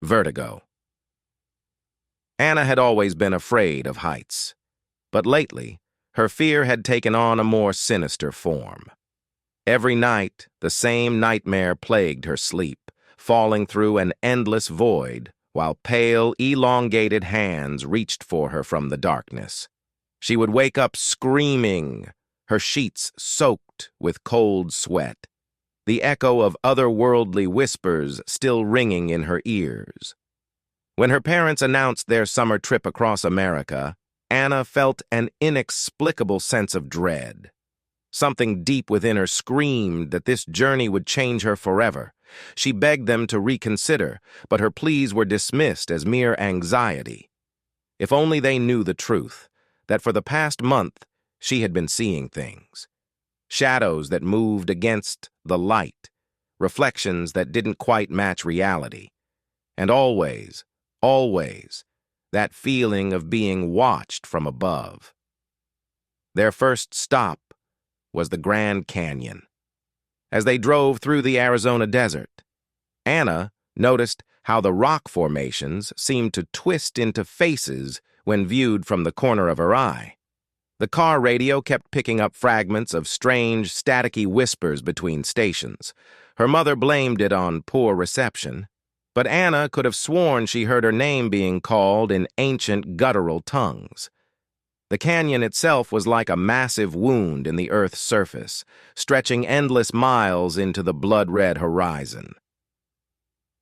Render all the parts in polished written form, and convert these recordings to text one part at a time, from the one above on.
Vertigo. Anna had always been afraid of heights, but lately, her fear had taken on a more sinister form. Every night, the same nightmare plagued her sleep, falling through an endless void while pale, elongated hands reached for her from the darkness. She would wake up screaming, her sheets soaked with cold sweat, the echo of otherworldly whispers still ringing in her ears. When her parents announced their summer trip across America, Anna felt an inexplicable sense of dread. Something deep within her screamed that this journey would change her forever. She begged them to reconsider, but her pleas were dismissed as mere anxiety. If only they knew the truth, that for the past month she had been seeing things. Shadows that moved against the light, reflections that didn't quite match reality. And always, that feeling of being watched from above. Their first stop was the Grand Canyon. As they drove through the Arizona desert, Anna noticed how the rock formations seemed to twist into faces when viewed from the corner of her eye. The car radio kept picking up fragments of strange, staticky whispers between stations. Her mother blamed it on poor reception, but Anna could have sworn she heard her name being called in ancient guttural tongues. The canyon itself was like a massive wound in the Earth's surface, stretching endless miles into the blood-red horizon.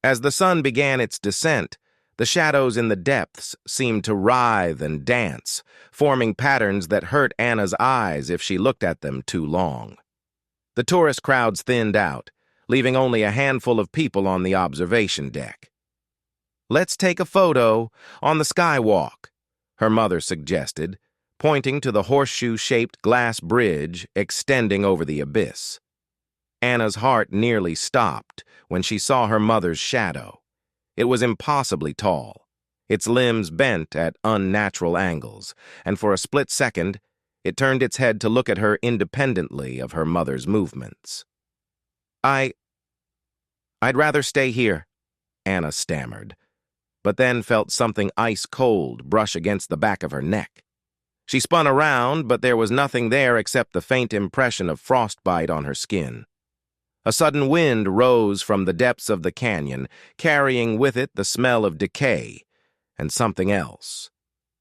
As the sun began its descent, the shadows in the depths seemed to writhe and dance, forming patterns that hurt Anna's eyes if she looked at them too long. The tourist crowds thinned out, leaving only a handful of people on the observation deck. "Let's take a photo on the skywalk," her mother suggested, pointing to the horseshoe-shaped glass bridge extending over the abyss. Anna's heart nearly stopped when she saw her mother's shadow. It was impossibly tall, its limbs bent at unnatural angles, and for a split second, it turned its head to look at her independently of her mother's movements. I'd rather stay here," Anna stammered, but then felt something ice-cold brush against the back of her neck. She spun around, but there was nothing there except the faint impression of frostbite on her skin. A sudden wind rose from the depths of the canyon, carrying with it the smell of decay and something else,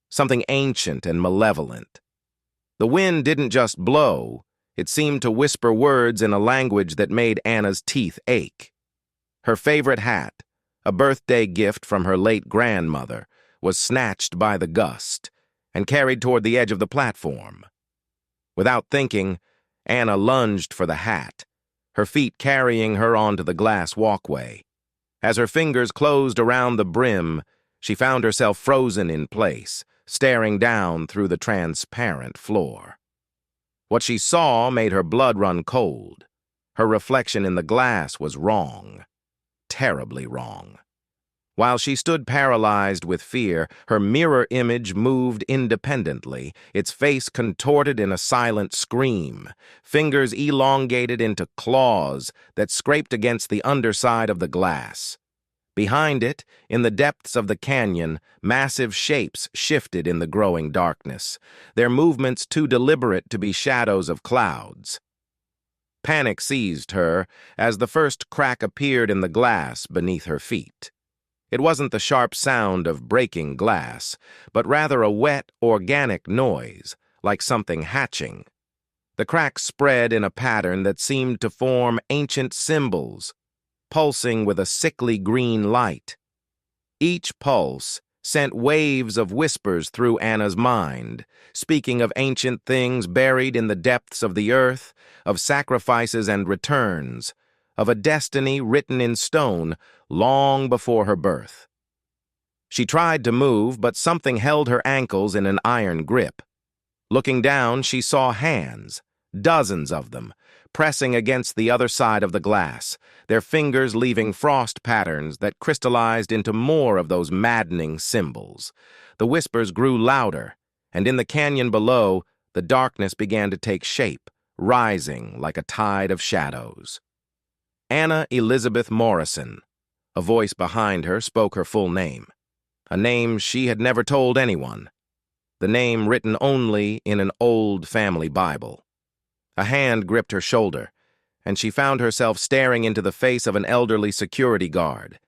something ancient and malevolent. The wind didn't just blow, it seemed to whisper words in a language that made Anna's teeth ache. Her favorite hat, a birthday gift from her late grandmother, was snatched by the gust and carried toward the edge of the platform. Without thinking, Anna lunged for the hat, her feet carrying her onto the glass walkway. As her fingers closed around the brim, she found herself frozen in place, staring down through the transparent floor. What she saw made her blood run cold. Her reflection in the glass was wrong, terribly wrong. While she stood paralyzed with fear, her mirror image moved independently, its face contorted in a silent scream, fingers elongated into claws that scraped against the underside of the glass. Behind it, in the depths of the canyon, massive shapes shifted in the growing darkness, their movements too deliberate to be shadows of clouds. Panic seized her as the first crack appeared in the glass beneath her feet. It wasn't the sharp sound of breaking glass, but rather a wet, organic noise, like something hatching. The crack spread in a pattern that seemed to form ancient symbols, pulsing with a sickly green light. Each pulse sent waves of whispers through Anna's mind, speaking of ancient things buried in the depths of the earth, of sacrifices and returns, of a destiny written in stone long before her birth. She tried to move, but something held her ankles in an iron grip. Looking down, she saw hands, dozens of them, pressing against the other side of the glass, their fingers leaving frost patterns that crystallized into more of those maddening symbols. The whispers grew louder, and in the canyon below, the darkness began to take shape, rising like a tide of shadows. Anna Elizabeth Morrison, A voice behind her spoke her full name, a name she had never told anyone, the name written only in an old family Bible. A hand gripped her shoulder, and she found herself staring into the face of an elderly security guard.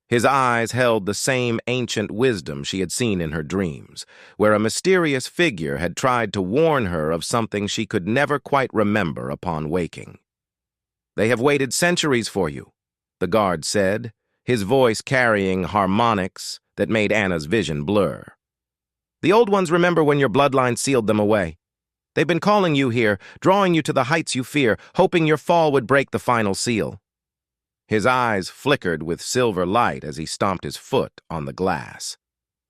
His eyes held the same ancient wisdom she had seen in her dreams, where a mysterious figure had tried to warn her of something she could never quite remember upon waking. "They have waited centuries for you," the guard said, his voice carrying harmonics that made Anna's vision blur. "The old ones remember when your bloodline sealed them away. They've been calling you here, drawing you to the heights you fear, hoping your fall would break the final seal." His eyes flickered with silver light as he stomped his foot on the glass.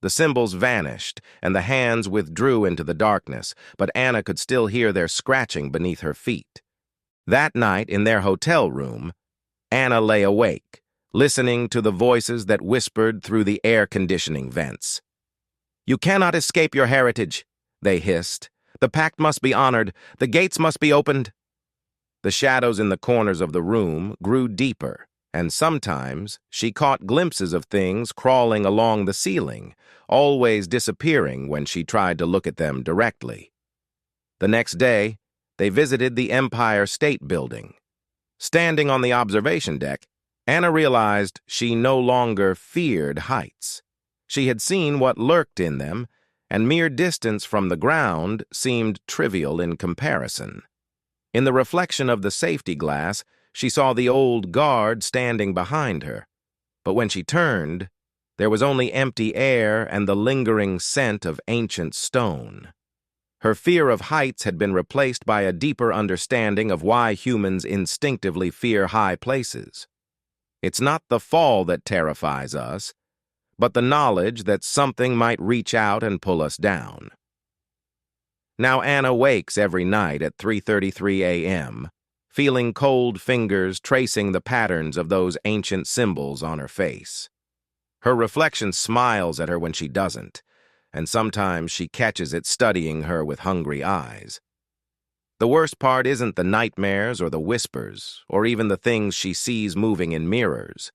The symbols vanished, and the hands withdrew into the darkness, but Anna could still hear their scratching beneath her feet. That night, in their hotel room, Anna lay awake, listening to the voices that whispered through the air conditioning vents. "You cannot escape your heritage," they hissed. "The pact must be honored. The gates must be opened." The shadows in the corners of the room grew deeper, and sometimes she caught glimpses of things crawling along the ceiling, always disappearing when she tried to look at them directly. The next day, they visited the Empire State Building. Standing on the observation deck, Anna realized she no longer feared heights. She had seen what lurked in them, and mere distance from the ground seemed trivial in comparison. In the reflection of the safety glass, she saw the old guard standing behind her. But when she turned, there was only empty air and the lingering scent of ancient stone. Her fear of heights had been replaced by a deeper understanding of why humans instinctively fear high places. It's not the fall that terrifies us, but the knowledge that something might reach out and pull us down. Now Anna wakes every night at 3:33 a.m., feeling cold fingers tracing the patterns of those ancient symbols on her face. Her reflection smiles at her when she doesn't, and sometimes she catches it studying her with hungry eyes. The worst part isn't the nightmares or the whispers, or even the things she sees moving in mirrors.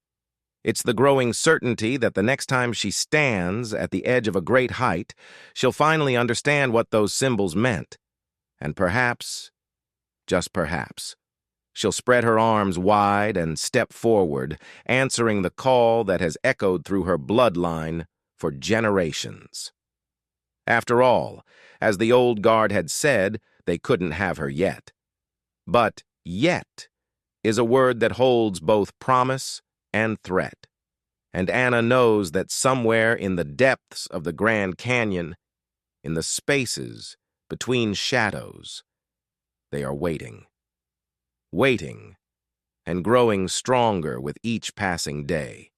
It's the growing certainty that the next time she stands at the edge of a great height, she'll finally understand what those symbols meant. And perhaps, just perhaps, she'll spread her arms wide and step forward, answering the call that has echoed through her bloodline for generations. After all, as the old guard had said, they couldn't have her yet. But yet is a word that holds both promise and threat. And Anna knows that somewhere in the depths of the Grand Canyon, in the spaces between shadows, they are waiting. Waiting and growing stronger with each passing day.